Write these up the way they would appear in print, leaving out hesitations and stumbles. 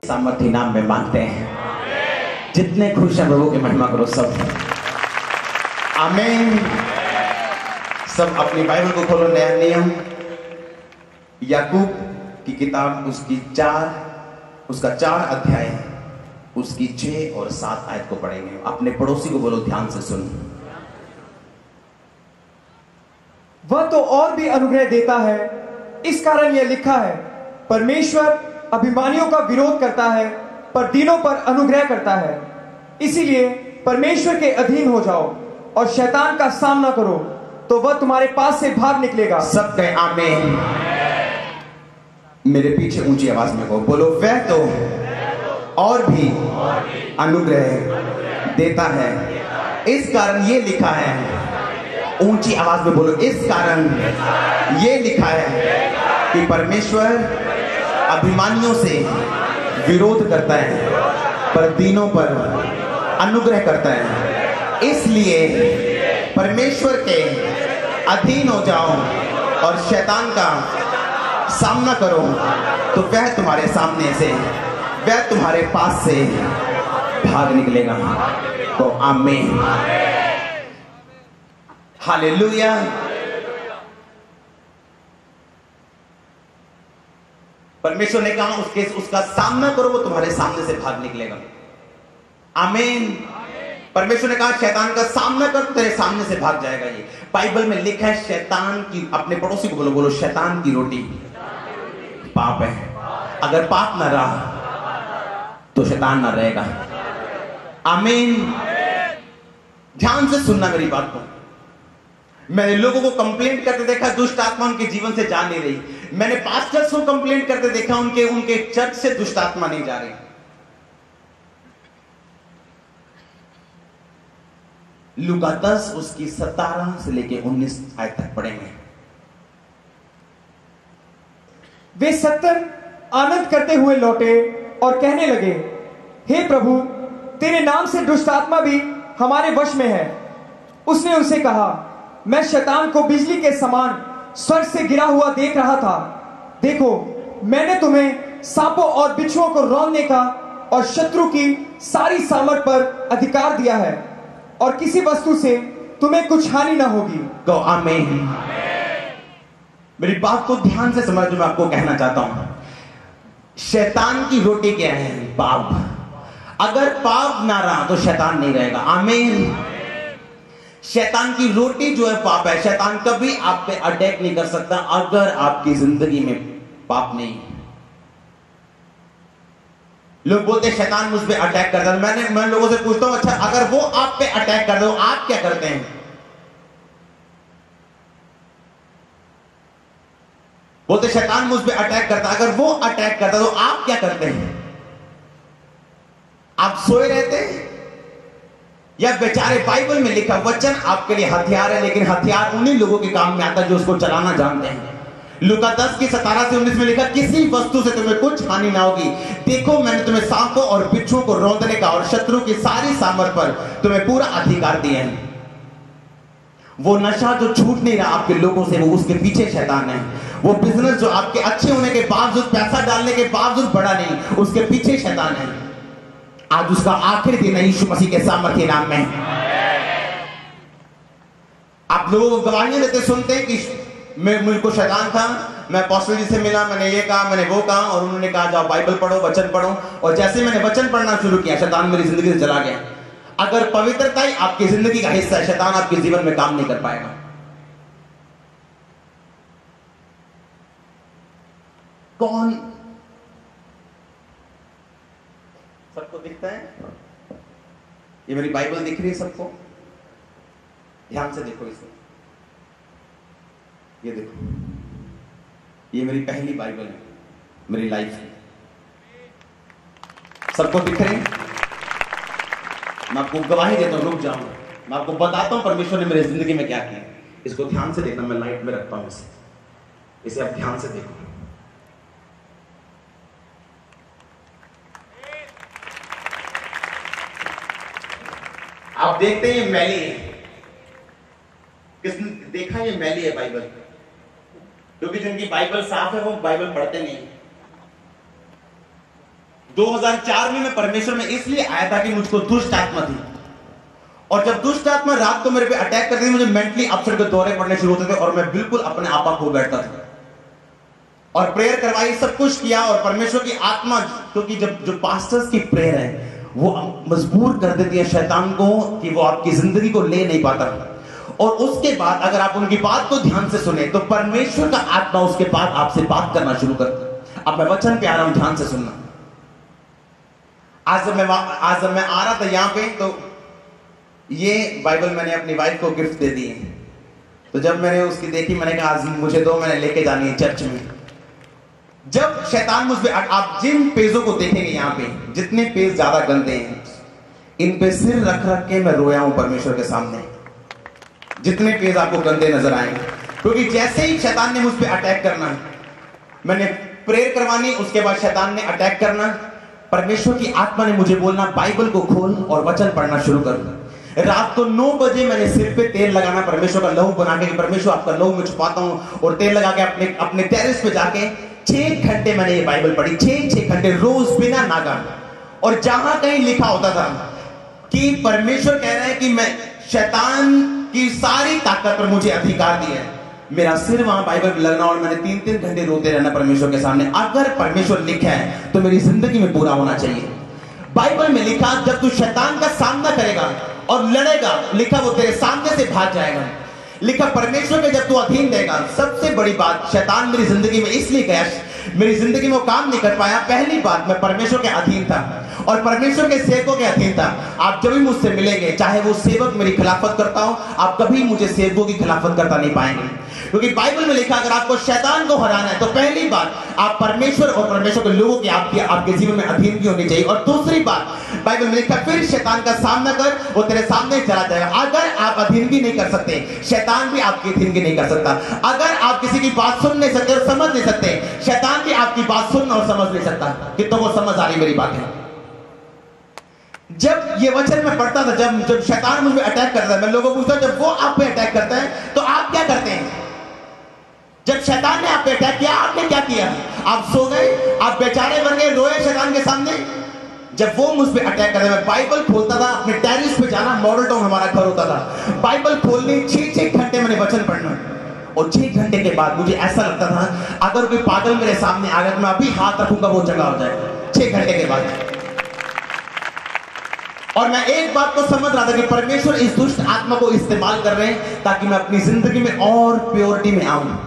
सामर्थ्य नाम में मांगते हैं। जितने खुश हैं प्रभु की महिमा करो सब। आमीन। सब अपनी बाइबल को खोलो। नया नियम याकूब की किताब उसका 4 अध्याय उसकी 6 और 7 आयत को पढ़ेंगे। अपने पड़ोसी को बोलो ध्यान से सुन। वह तो और भी अनुग्रह देता है, इस कारण यह लिखा है, परमेश्वर अभिमानियों का विरोध करता है पर दीनों पर अनुग्रह करता है। इसीलिए परमेश्वर के अधीन हो जाओ और शैतान का सामना करो, तो वह तुम्हारे पास से भाग निकलेगा। सब कहें आमीन। मेरे पीछे ऊंची आवाज में बोलो, वह तो और भी अनुग्रह देता है, इस कारण ये लिखा है। ऊंची आवाज में बोलो, इस कारण ये लिखा है कि परमेश्वर अभिमानियों से विरोध करता है पर दीनों पर अनुग्रह करता है। इसलिए परमेश्वर के अधीन हो जाओ और शैतान का सामना करो, तो वह तुम्हारे सामने से, वह तुम्हारे पास से भाग निकलेगा। तो आमीन। हालेलुया। परमेश्वर ने कहा उसका सामना करो, वो तुम्हारे सामने से भाग निकलेगा। आमीन। परमेश्वर ने कहा शैतान का सामना कर, तेरे सामने से भाग जाएगा। ये बाइबल में लिखा है। शैतान की, अपने पड़ोसी को बोलो शैतान की रोटी पाप है। अगर पाप ना रहा तो शैतान ना रहेगा। आमीन। ध्यान से सुनना मेरी बात को। मैंने लोगों को कंप्लेंट करते देखा, दुष्ट आत्मा उनके जीवन से जा नहीं रही। मैंने पास्टर्स को कंप्लेंट करते देखा, उनके चर्च से दुष्ट आत्मा नहीं जा रही। लूका 10 उसकी 17 से लेके 19 आयत तक पढ़ेंगे। वे 70 आनंद करते हुए लौटे और कहने लगे, हे प्रभु, तेरे नाम से दुष्ट आत्मा भी हमारे वश में है। उसने उनसे कहा, मैं शैतान को बिजली के समान स्वर्ग से गिरा हुआ देख रहा था। देखो, मैंने तुम्हें सांपों और बिच्छुओं को रौंदने का और शत्रु की सारी सामर्थ पर अधिकार दिया है, और किसी वस्तु से तुम्हें कुछ हानि ना होगी। तो आमीन। मेरी बात को ध्यान से समझ, मैं आपको कहना चाहता हूं, शैतान की रोटी क्या है? पाप। अगर पाप ना रहा तो शैतान नहीं रहेगा। आमीन। शैतान की रोटी जो है पाप है। शैतान कभी आप पे अटैक नहीं कर सकता अगर आपकी जिंदगी में पाप नहीं। लोग बोलते शैतान मुझ पे अटैक करता है। मैं लोगों से पूछता हूं, अच्छा अगर वो आप पे अटैक कर दो, आप क्या करते हैं? बोलते शैतान मुझ पे अटैक करता, अगर वो अटैक करता तो आप क्या करते हैं? आप सोए रहते हैं? या बेचारे बाइबल में लिखा वचन आपके लिए हथियार है, लेकिन हथियार उन्हीं लोगों के काम में आता है जो उसको चलाना जानते हैं। लूका 10 की 17 से 19 में लिखा, किसी वस्तु से तुम्हें कुछ हानि ना होगी। देखो, मैंने तुम्हें सांपों और बिच्छुओं को रौंदने का और शत्रु की सारी सामर्थ पर तुम्हें पूरा अधिकार दिया है। वो नशा जो छूट नहीं रहा आपके लोगों से, वो उसके पीछे शैतान है। वो बिजनेस जो आपके अच्छे होने के बावजूद, पैसा डालने के बावजूद बढ़ा नहीं, उसके पीछे शैतान है। आज उसका आखिरी दिन है यीशु मसीह के सामर्थ्य नाम में। आप लोगों को गवाहियां देते सुनते हैं कि मुझको शैतान था, मैं अपोस्टल जी से मिला, मैंने ये कहा, मैंने वो कहा, और उन्होंने कहा जाओ बाइबल पढ़ो, वचन पढ़ो। और जैसे मैंने वचन पढ़ना शुरू किया, शैतान मेरी जिंदगी से चला गया। अगर पवित्रता ही आपकी जिंदगी का हिस्सा है, शैतान आपके जीवन में काम नहीं कर पाएगा। कौन सबको दिखता है? ये मेरी बाइबल दिख रही है सबको? ध्यान से देखो इसे। ये देखो, ये मेरी पहली बाइबल है मेरी लाइफ की। सबको दिख रहे हैं? मैं आपको गवाही देता हूं, रुक जाऊं, मैं आपको बताता हूं परमेश्वर ने मेरी जिंदगी में क्या किया। इसको ध्यान से देखना, मैं लाइट में रखता हूं इसे आप ध्यान से देखो। आप देखते हैं ये मैली है। किसने देखा ये मैली है बाइबल? क्योंकि जिनकी बाइबल साफ है वो बाइबल पढ़ते नहीं। 2004 में मैं परमेश्वर में इसलिए आया था कि मुझको दुष्ट आत्मा थी, और जब दुष्ट आत्मा रात को मेरे पे अटैक करती थी, मुझे मेंटली अपसेट के दौरे पड़ने शुरू होते थे और मैं बिल्कुल अपने आपा खो बैठता था। और प्रेयर करवाई, सब कुछ किया, और परमेश्वर की आत्मा, क्योंकि जब जो पास्टर्स की प्रेयर है वो मजबूर कर देती है शैतान को कि वो आपकी जिंदगी को ले नहीं पाता। और उसके बाद अगर आप उनकी बात को ध्यान से सुने तो परमेश्वर का आत्मा उसके बाद आपसे बात करना शुरू करता। अब मैं वचन पे आ रहा हूं, ध्यान से सुनना। आज जब मैं आ रहा था यहाँ पे, तो ये बाइबल मैंने अपनी वाइफ को गिफ्ट दे दी है। तो जब मैंने उसकी देखी, मैंने कहा आज मुझे दो, मैंने लेके जानी है चर्च में। जब शैतान मुझ पे, आप जिन पेजों को देखेंगे यहाँ पे, जितने पेज ज्यादा गंदे हैं, इन पे सिर रख रख के मैं रोया हूं परमेश्वर के सामने, जितने पेज आपको गंदे नजर आएंगे। क्योंकि जैसे ही शैतान ने मुझ पे अटैक करना, मैंने प्रेयर करवानी, उसके बाद शैतान ने अटैक करना, परमेश्वर की आत्मा ने मुझे बोलना बाइबल को खोल और वचन पढ़ना शुरू कर। रात को 9 बजे मैंने सिर पे तेल लगाना, परमेश्वर का लहू बना के, परमेश्वर आपका लहू में छुपाता हूं, और तेल लगा के अपने टेरेस पे जाके 6 घंटे मैंने ये बाइबल पढ़ी, 6 घंटे रोज बिना नागा। और जहां कहीं लिखा होता था कि परमेश्वर कह रहे हैं कि मैं शैतान की सारी ताकत पर मुझे अधिकार दिया है, मेरा सिर वहां बाइबल में लगना और मैंने 3-3 घंटे रोते रहना परमेश्वर के सामने। अगर परमेश्वर लिखा है तो मेरी जिंदगी में पूरा होना चाहिए। बाइबल में लिखा जब तू शैतान का सामना करेगा और लड़ेगा, लिखा वो तेरे सामने से भाग जाएगा। लिखा परमेश्वर के जब तू अधीन देगा। सबसे बड़ी बात, शैतान मेरी जिंदगी में इसलिए गया, मेरी जिंदगी में वो काम नहीं कर पाया। पहली बात, मैं परमेश्वर के अधीन था और परमेश्वर के सेवकों के अधीन था। आप जब भी मुझसे मिलेंगे, चाहे वो सेवक मेरी खिलाफत करता हो, आप कभी मुझे सेवकों की खिलाफत करता नहीं पाएंगे। क्योंकि बाइबल में लिखा अगर आपको शैतान को हराना है तो पहली बात आप परमेश्वर और परमेश्वर के लोगों की आपके जीवन में अधीन की होनी चाहिए। और दूसरी बात बाइबल में लिखा फिर शैतान का सामना कर, वो तेरे सामने चला जाएगा। अगर आप अधीनगी नहीं कर सकते, शैतान भी आपकी अधीनगी नहीं कर सकता। अगर आप किसी की बात सुन नहीं सकते और समझ नहीं सकते, शैतान भी आपकी बात सुन और समझ नहीं सकता। कितनों को समझ आ रही मेरी बात है? जब ये वचन में पढ़ता था, जब शैतान मुझ पे अटैक करता है, मैं लोगों को पूछता हूं जब वो आप पे अटैक करता है तो आप क्या करते हैं? जब शैतान ने आप पे अटैक किया, आपने क्या किया? आप सो गए, आप बेचारे बन गए, रोए शैतान के सामने? जब वो मुझ पे अटैक करता, मैं बाइबल खोलता था, अपने टेरेस पे जाना, मॉडल टाउन हमारा घर होता था, बाइबल खोलने 6 घंटे मैंने वचन पढ़ना। और 6 घंटे के बाद मुझे ऐसा लगता था अगर कोई पागल मेरे सामने आ गया तो मैं अभी हाथ रखूंगा वो जगह हो जाएगा। 6 घंटे के बाद। और मैं एक बात को समझ रहा था कि परमेश्वर इस दुष्ट आत्मा को इस्तेमाल कर रहे हैं ताकि मैं अपनी जिंदगी में और प्योरिटी में आऊं,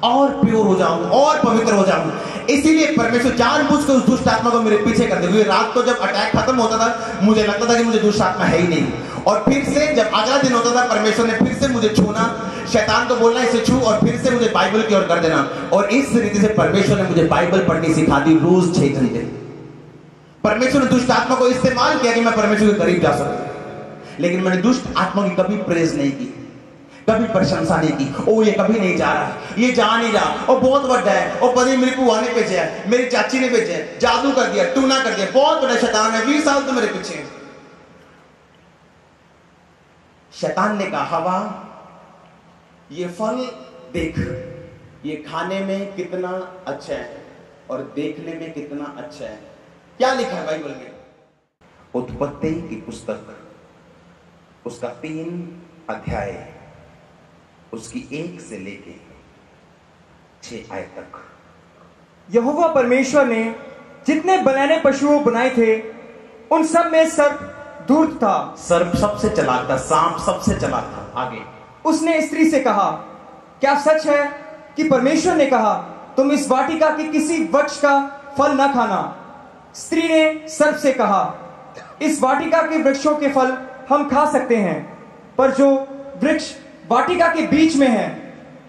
और प्योर हो जाऊं, और पवित्र हो जाऊं। इसीलिए परमेश्वर जानबूझकर उस दुष्ट आत्मा को मेरे पीछे करते हुए, रात को जब अटैक खत्म होता था मुझे लगता था कि मुझे दुष्ट आत्मा है ही नहीं। और फिर से जब अगला दिन होता था, परमेश्वर ने फिर से मुझे छूना, शैतान को बोलना इसे छू, और फिर से मुझे बाइबल की ओर कर देना। और इस रीति से परमेश्वर ने मुझे बाइबल पढ़नी सिखा दी, रोज 6 घंटे। परमेश्वर ने दुष्ट आत्मा को इस्तेमाल किया कि मैं परमेश्वर के करीब जा सकूं। लेकिन मैंने दुष्ट आत्मा की कभी प्रेज नहीं की, कभी प्रशंसा नहीं की। ओ ये कभी नहीं जा रहा, ये जा नहीं रहा, और बहुत बड़ा है, और पति मेरी बुआ ने भेजा है, मेरी चाची ने भेजा है, जादू कर दिया, टूना कर दिया, बहुत बड़ा शैतान है, 20 साल तो मेरे पीछे है। शैतान ने कहा हवा ये फल देख, ये खाने में कितना अच्छा है और देखने में कितना अच्छा है। क्या लिखा है बाइबल में? उत्पत्ति की पुस्तक उसका 3 अध्याय, उसकी 1 से लेके 6 आयत तक। यहोवा परमेश्वर ने जितने बनाने पशुओं बनाए थे उन सब में सर्प धूर्त था। सर्प सबसे चालाक था, सांप सबसे चालाक था। आगे उसने स्त्री से कहा, क्या सच है कि परमेश्वर ने कहा तुम इस वाटिका के किसी वृक्ष का फल न खाना? स्त्री ने सर्प से कहा, इस वाटिका के वृक्षों के फल हम खा सकते हैं, पर जो वृक्ष वाटिका के बीच में है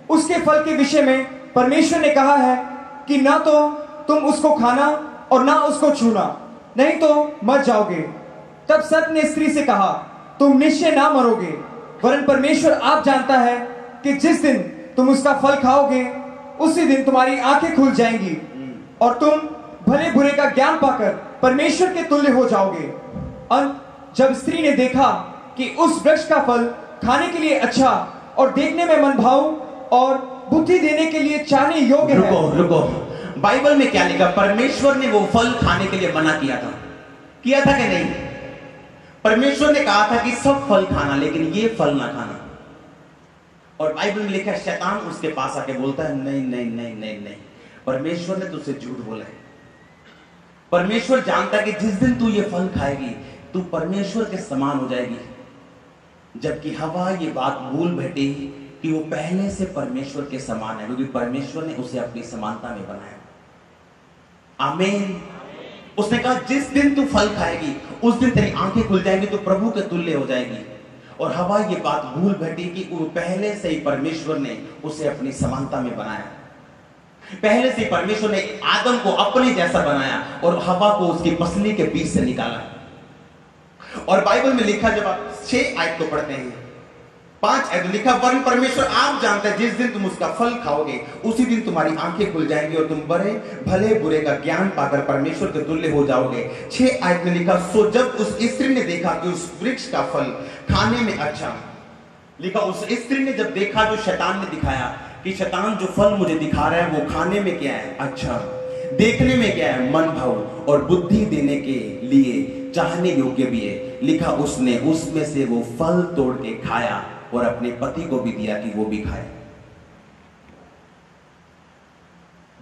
उसके फल के विषय में परमेश्वर ने कहा है कि ना तो तुम उसको खाना और ना उसको छूना, नहीं तो मर जाओगे। तब सर्प ने स्त्री से कहा, तुम निश्चय ना मरोगे, वरन परमेश्वर आप जानता है कि जिस दिन तुम उसका फल खाओगे उसी दिन तुम्हारी आंखें खुल जाएंगी और तुम भले बुरे का ज्ञान पाकर परमेश्वर के तुल्य हो जाओगे। और जब स्त्री ने देखा कि उस वृक्ष का फल खाने के लिए अच्छा और देखने में मनभाऊ और बुद्धि देने के लिए चाहने योग्य है। रुको, बाइबल में क्या लिखा? परमेश्वर ने वो फल खाने के लिए मना किया था कि नहीं? परमेश्वर ने कहा था कि सब फल खाना, लेकिन ये फल ना खाना। और बाइबल में लिखा है शैतान उसके पास आके बोलता है नहीं नहीं नहीं नहीं नहीं, परमेश्वर ने तुझसे झूठ बोला है। परमेश्वर जानता है कि जिस दिन तू ये फल खाएगी तू परमेश्वर के समान हो जाएगी। जबकि हवा ये बात भूल बैठी कि वो पहले से परमेश्वर के समान है, क्योंकि परमेश्वर ने उसे अपनी समानता में बनाया। आमीन। उसने कहा जिस दिन तू फल खाएगी उस दिन तेरी आंखें खुल जाएंगी, तो प्रभु के तुल्य हो जाएगी। और हवा ये बात भूल बैठी कि वो पहले से ही परमेश्वर ने उसे अपनी समानता में बनाया। पहले से परमेश्वर ने आदम को अपने जैसा बनाया और हवा को उसकी पसली के बीच से निकाला। और बाइबल में लिखा, जब आप 6 आयत को पढ़ते हैं, 5 आयत लिखा, वरन परमेश्वर आप जानते हैं जिस दिन तुम उसका फल खाओगे उसी दिन तुम्हारी आंखें खुल जाएंगी और तुम बड़े भले बुरे का ज्ञान पाकर परमेश्वर के तुल्य हो जाओगे। 6 आयत में लिखा, सो जब उस स्त्री ने देखा कि उस वृक्ष का फल खाने में अच्छा, लिखा उस स्त्री ने जब देखा जो शैतान ने दिखाया कि शैतान जो फल मुझे दिखा रहा है वो खाने में क्या है? अच्छा, देखने में क्या है? मन भाव और बुद्धि देने के लिए चाहने योग्य भी है। लिखा उसने उसमें से वो फल तोड़ के खाया और अपने पति को भी दिया कि वो भी खाए।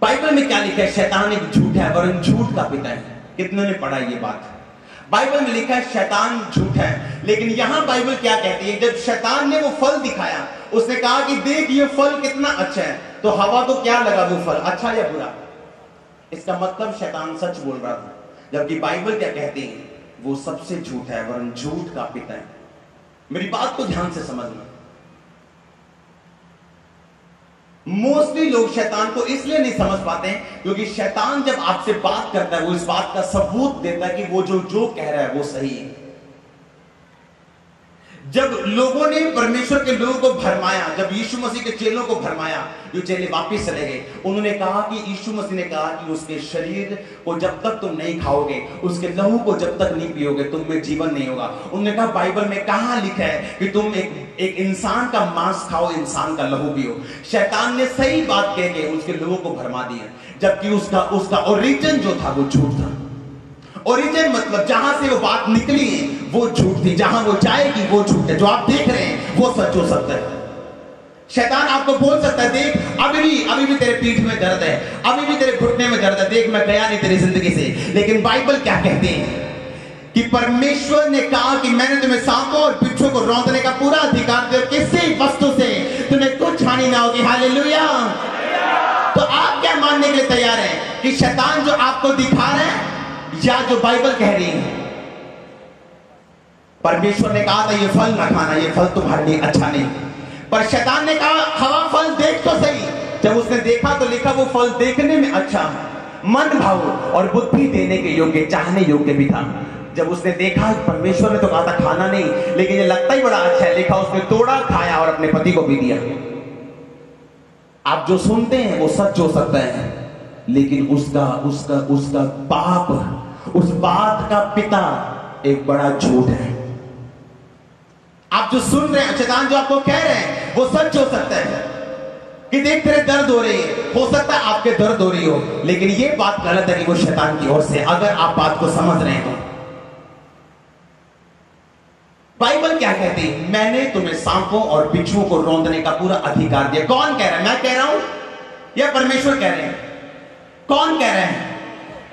बाइबल में क्या लिखा है? शैतान एक झूठ है वरन झूठ का पिता है। कितने ने पढ़ा ये बात? बाइबल में लिखा है शैतान झूठ है, लेकिन यहां बाइबल क्या कहती है? जब शैतान ने वो फल दिखाया, उसने कहा कि देख ये फल कितना अच्छा है, तो हवा को क्या लगा वो फल अच्छा या बुरा? इसका मतलब शैतान सच बोल रहा था। जबकि बाइबल क्या कहती है? वो सबसे झूठ है वरन झूठ का पिता है। मेरी बात को ध्यान से समझना। मोस्टली लोग शैतान को इसलिए नहीं समझ पाते हैं क्योंकि शैतान जब आपसे बात करता है वो इस बात का सबूत देता है कि वो जो कह रहा है वो सही है। जब लोगों ने परमेश्वर के लोगों को भरमाया, जब यीशु मसीह के चेलों को भरमाया, जो चेले वापस चले गए, उन्होंने कहा कि यीशु मसीह ने कहा कि उसके शरीर को जब तक तुम नहीं खाओगे, उसके लहू को जब तक नहीं पियोगे, तुम में जीवन नहीं होगा। उन्होंने कहा बाइबल में कहां लिखा है कि तुम एक इंसान का मांस खाओ, इंसान का लहू पियो। शैतान ने सही बात कह के उसके लोगों को भरमा दिया, जबकि उसका ओरिजिन जो था वो झूठ था। ओरिजिन मतलब जहां से वो बात निकली है वो झूठ थी, जहां वो जाएगी वो झूठ है। जो आप देख रहे हैं वो सच हो सकता है। शैतान आपको बोल सकता है देख अभी भी तेरे पीठ में दर्द है, अभी भी तेरे घुटने में दर्द है, देख मैं गया नहीं तेरी जिंदगी से। लेकिन बाइबल क्या कहती है कि परमेश्वर ने कहा कि मैंने तुम्हें सांपों और बिच्छू को रौंदने का पूरा अधिकार दिया, किसी वस्तु से तुम्हें कुछ हानि ना होगी। हालेलुया। तो आप क्या मानने के लिए तैयार हैं कि शैतान जो आपको दिखा रहा है या जो बाइबल कह रही है? परमेश्वर ने कहा था ये फल ना खाना, ये फल तुम्हारे लिए अच्छा नहीं। पर शैतान ने कहा हवा फल देख तो सही। जब उसने देखा तो लिखा वो फल देखने में अच्छा, मन भाव और बुद्धि देने के योग्य, चाहने योग्य भी था। जब उसने देखा, परमेश्वर ने तो कहा था खाना नहीं, लेकिन ये लगता ही बड़ा अच्छा है, लिखा उसने तोड़ा, खाया और अपने पति को भी दिया। आप जो सुनते हैं वो सच हो सकता है, लेकिन उसका बाप, उस बात का पिता एक बड़ा झूठ है। आप जो सुन रहे हैं, शैतान जो आपको कह रहे हैं वो सच हो सकता है कि देख तेरे दर्द हो रही है, हो सकता है आपके दर्द हो रही हो, लेकिन ये बात गलत है कि वो शैतान की ओर से। अगर आप बात को समझ रहे हैं तो बाइबल क्या कहती है? मैंने तुम्हें सांपों और बिच्छुओं को रौंदने का पूरा अधिकार दिया। कौन कह रहा है? मैं कह रहा हूं या परमेश्वर कह रहे हैं? कौन कह रहे हैं?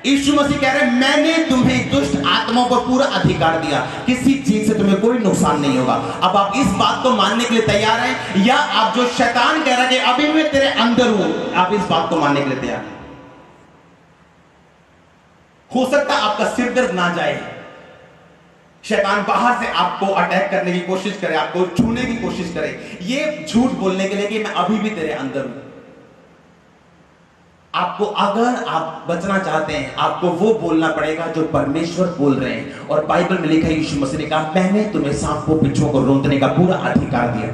यीशु मसीह कह रहे हैं मैंने तुम्हें दुष्ट आत्माओं पर पूरा अधिकार दिया, किसी चीज से तुम्हें कोई नुकसान नहीं होगा। अब आप इस बात को मानने के लिए तैयार हैं या आप जो शैतान कह रहा है कि अभी मैं तेरे अंदर हूं, आप इस बात को मानने के लिए तैयार हैं? हो सकता है आपका सिर दर्द ना जाए, शैतान बाहर से आपको अटैक करने की कोशिश करे, आपको छूने की कोशिश करे, ये झूठ बोलने के लिए कि मैं अभी भी तेरे अंदर हूं। आपको, अगर आप बचना चाहते हैं, आपको वो बोलना पड़ेगा जो परमेश्वर बोल रहे हैं। और बाइबल में लिखा है यीशु मसीह ने कहा मैंने तुम्हें सांपों बिच्छुओं को रौंदने का पूरा अधिकार दिया।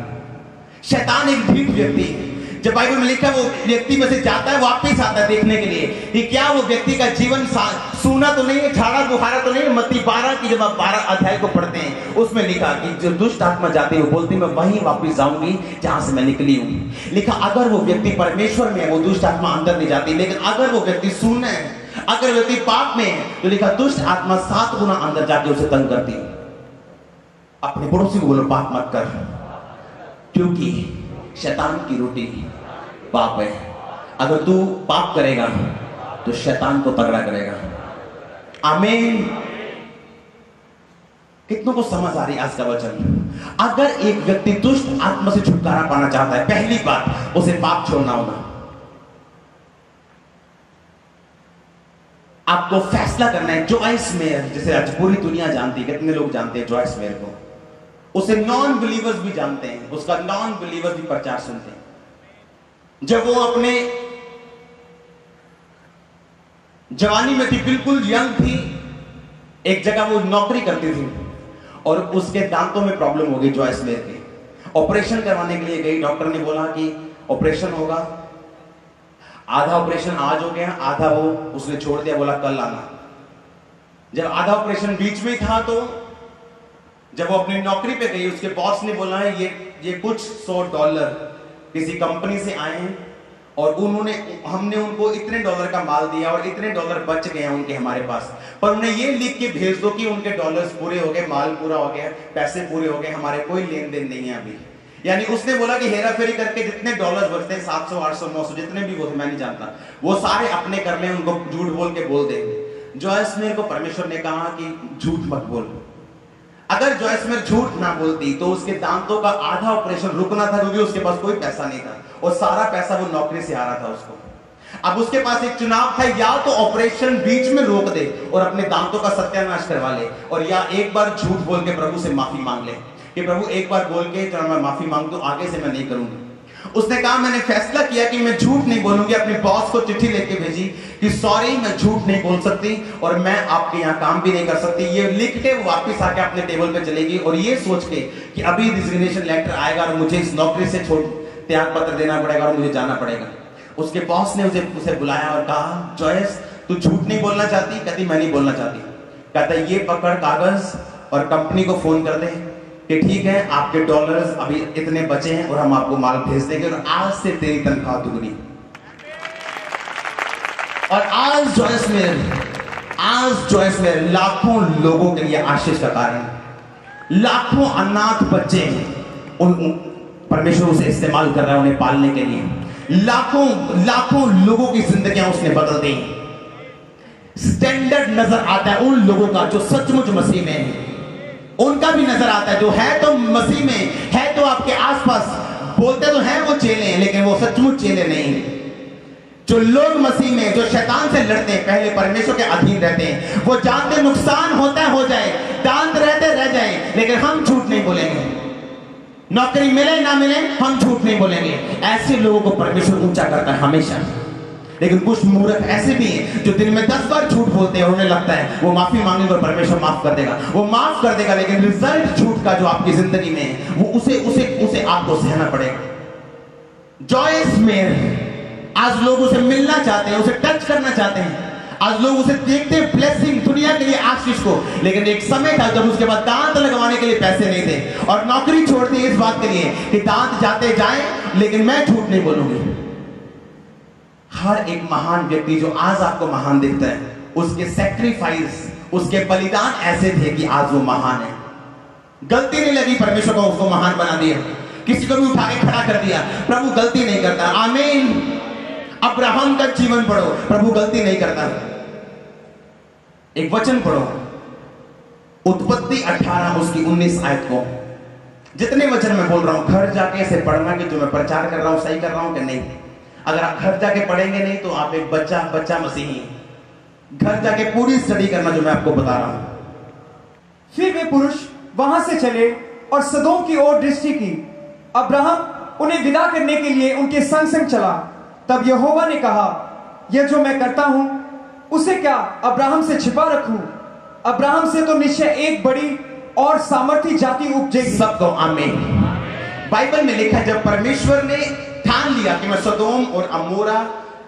शैतान एक ढीठ व्यक्ति है। जब बाइबल में लिखा वो व्यक्ति में से जाता है, वापस आता है देखने के लिए कि क्या वो व्यक्ति का जीवन सूना तो नहीं है, झाड़ा बुखारा तो नहीं है। मत्ती 12 की जब आप 12 अध्याय को पढ़ते हैं, उसमें लिखा कि जो दुष्ट आत्मा जाती है वो बोलती मैं वहीं वापस जाऊंगी जहां से मैं निकली हूं। लिखा अगर वो व्यक्ति परमेश्वर में है वो दुष्ट आत्मा अंदर नहीं जाती, लेकिन अगर वो व्यक्ति शून्य है, अगर व्यक्ति पाप में है, तो लिखा दुष्ट आत्मा 7 गुना अंदर जाके उसे तंग करती है। अपने पड़ोसी को बोलो पाप मत कर, क्योंकि शैतान की रोटी पाप है। अगर तू पाप करेगा तो शैतान को तगड़ा करेगा। आमीन। कितनों को समझ आ रही आज का वचन? अगर एक व्यक्ति दुष्ट आत्मा से छुटकारा पाना चाहता है, पहली बात उसे पाप छोड़ना होगा। आपको फैसला करना है। जॉयस मेयर, जिसे आज पूरी दुनिया जानती है, कितने लोग जानते हैं जॉयस मेयर को? उसे नॉन बिलीवर्स भी जानते हैं, उसका नॉन बिलीवर्स भी प्रचार सुनते हैं। जब वो अपने जवानी में थी, बिल्कुल यंग थी, एक जगह वो नौकरी करती थी और उसके दांतों में प्रॉब्लम हो गई जॉयस मेयर के। ऑपरेशन करवाने के लिए गई, डॉक्टर ने बोला कि ऑपरेशन होगा, आधा ऑपरेशन आज हो गया, आधा वो उसने छोड़ दिया, बोला कल आना। जब आधा ऑपरेशन बीच में था, तो जब वो अपनी नौकरी पे गई, उसके बॉस ने बोला है ये कुछ $100 किसी कंपनी से आए हैं और हमने उनको इतने डॉलर का माल दिया और इतने डॉलर बच गए हैं उनके हमारे पास, पर उन्हें ये लिख के भेज दो कि उनके डॉलर्स पूरे हो गए, माल पूरा हो गया, पैसे पूरे हो गए, हमारे कोई लेन देन नहीं है अभी। यानी उसने बोला कि हेरा फेरी करके जितने डॉलर्स बचते हैं, 700 800 900 जितने भी वो मैं नहीं जानता, वो सारे अपने कर ले, उनको झूठ बोल के बोल देंगे। जॉयस मेयर को परमेश्वर ने कहा कि झूठ मत बोल। अगर जॉयस मेयर झूठ ना बोलती तो उसके दांतों का आधा ऑपरेशन रुकना था, क्योंकि उसके पास कोई पैसा नहीं था और सारा पैसा वो नौकरी से आ रहा था उसको। अब उसके पास एक चुनाव था, या तो ऑपरेशन बीच में रोक दे और अपने दांतों का सत्यानाश करवा ले, और या एक बार झूठ बोल के प्रभु से माफी मांग ले कि प्रभु एक बार बोल के चलो मैं माफी मांग दूं, आगे से मैं नहीं करूंगी। उसने कहा मैंने फैसला किया कि मैं झूठ नहीं बोलूंगी। अपने बॉस को चिट्ठी लेके भेजी कि सॉरी मैं झूठ नहीं बोल सकती और मैं आपके यहाँ काम भी नहीं कर सकती। ये लिख के वो वापस आके अपने टेबल पे चलेगी और ये सोच के कि अभी रिजिग्नेशन लेटर आएगा और मुझे इस नौकरी से त्याग पत्र देना पड़ेगा और मुझे जाना पड़ेगा। उसके बॉस ने उसे बुलाया और कहा जॉयस तू झूठ नहीं बोलना चाहती? कहती मैं नहीं बोलना चाहती। कहता ये पकड़ कागज और कंपनी को फोन कर दे कि ठीक है आपके डॉलर्स अभी इतने बचे हैं और हम आपको माल भेज देंगे और आज से तेरी तनख्वाह दुगनी। और आज जॉयस में लाखों लोगों के लिए आशीष का कारण, लाखों अनाथ बच्चे परमेश्वर उसे इस्तेमाल कर रहा है उन्हें पालने के लिए। लाखों लोगों की जिंदगियां उसने बदल दी। स्टैंडर्ड नजर आता है उन लोगों का जो सचमुच मसीह में है, उनका भी नजर आता है जो है तो मसीह में है, तो आपके आसपास बोलते तो हैं वो चेले हैं, लेकिन वो सचमुच चेले नहीं। जो लोग मसीह में, जो शैतान से लड़ते हैं, पहले परमेश्वर के अधीन रहते हैं, वो जानते नुकसान होता है हो जाए, दांत रहते रह जाए, लेकिन हम झूठ नहीं बोलेंगे। नौकरी मिले ना मिले हम झूठ नहीं बोलेंगे। ऐसे लोगों को परमेश्वर ऊंचा करता है हमेशा। लेकिन कुछ मूर्ख ऐसे भी हैं जो दिन में 10 बार झूठ बोलते हैं और उन्हें लगता है वो माफी मांगेंगे और परमेश्वर माफ कर देगा। वो माफ कर देगा, लेकिन रिजल्ट झूठ का जो आपकी जिंदगी में है वो उसे आपको सहना पड़ेगा। जॉयस मेयर, आज लोग उसे मिलना चाहते हैं, उसे टच करना चाहते हैं, आज लोग उसे देखते हैं ब्लेसिंग, दुनिया के लिए आशीष को, लेकिन एक समय था जब उसके बाद दांत लगवाने के लिए पैसे नहीं थे और नौकरी छोड़ दी इस बात के लिए कि दांत जाते जाएं, लेकिन मैं झूठ नहीं बोलूंगी। हर एक महान व्यक्ति जो आज आपको महान दिखता है, उसके सैक्रिफाइस, उसके बलिदान ऐसे थे कि आज वो महान है। गलती नहीं लगी परमेश्वर को उसको महान बना दिया, किसी को भी उठा के खड़ा कर दिया। प्रभु गलती नहीं करता। आमीन। अब्राहम का जीवन पढ़ो, प्रभु गलती नहीं करता। एक वचन पढ़ो, उत्पत्ति 18 उसकी 19 आयत को। जितने वचन मैं बोल रहा हूं घर जाके ऐसे पढ़ना कि जो मैं प्रचार कर रहा हूं सही कर रहा हूं कि नहीं। अगर आप घर जाके पढ़ेंगे नहीं तो आप एक बच्चा मसीही। घर जाके पूरी स्टडी करना जो मैं आपको बता रहा हूं। फिर वे पुरुष वहां से चले और सदोम की ओर दृष्टि की। अब्राहम उन्हें विदा करने के लिए उनके संग संग चला। तब यहोवा ने कहा, यह जो मैं करता हूं उसे क्या अब्राहम से छिपा रखूं? अब्राहम से तो निश्चय एक बड़ी और सामर्थी जाति उपजेगी। सबको आमीन। बाइबल में लिखा जब परमेश्वर ने ठान लिया कि मैं सदोम और अमोरा